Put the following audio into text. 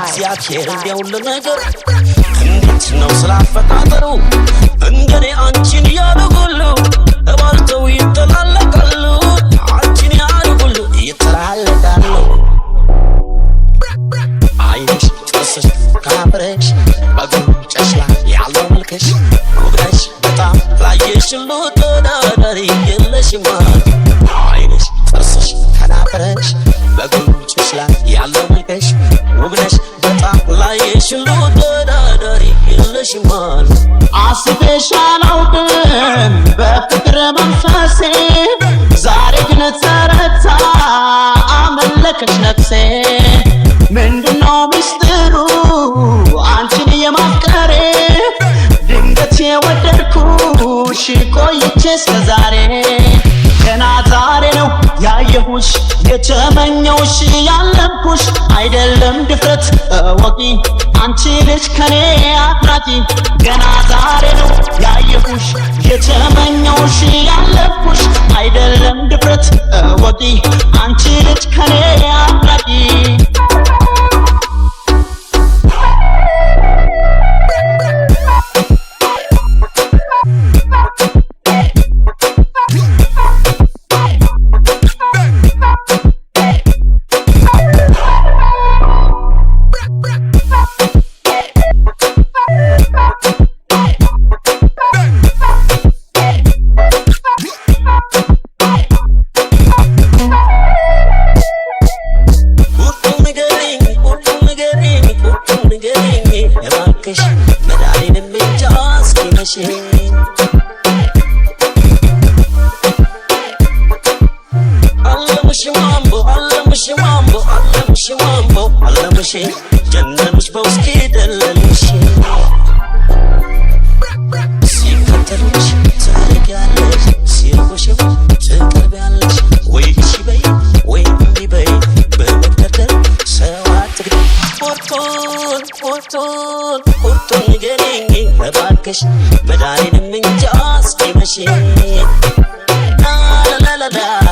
እግዚአብሔር እንዲያውል ነገር እንዴት ነው ስላፈጣጠሩ እንገኔ አንቺን ያደጉሉ እባልተው ይተላለቃሉ አንቺን ያደጉሉ ይተላለቃሉ አይንሽ ጥርስሽ ከናፈረሽ በጉንጭሽ ላይ ያለው መልክሽ ውብነሽ በጣም ላየሽ ሁሉ ተወዳዳሪ የለሽማ አይንሽ ጥርስሽ ከናፈረሽ በጉንጭሽ ላይ ያለው መልክሽ ውብነሽ በጣም ላየሽ ሁሉ ተወዳዳሪ የለሽማ አስቤሽ አላውቅም በፍቅር መንፈሴ ዛሬ ግን ተረታ አመለከሽ ነፍሴ ምንድነው ሚስጥሩ አንቺን የማፍቀሬ ድንገት የወደድኩሽ ቆይቼ እስከዛሬ ገና ዛሬ ነው ያየሁሽ የተመኘውሽ ያለብኩሽ አይደለም ድፍረት እወቂ አንቺ ልጅ ከኔ አትራቂ ገና ዛሬ ነው ያየሁሽ የተመኘውሽ ያለብኩሽ አይደለም ድፍረት እወቂ አንቺ ልጅ ከኔ አትራቂ ጀነንሽ በውስጤ ደለልሽ ሲከተሉሽ ታረጊያለሽ ሲርቦሽም ትቀርቢያለሽ ወይ እሺ በይ ወይ እምቢ በይ በመከተል ሰው አትግዲ ቁርጡን ንገሪኝ እባክሽ መድኃኒንም እንጃ እስኪመሽ ላላላላ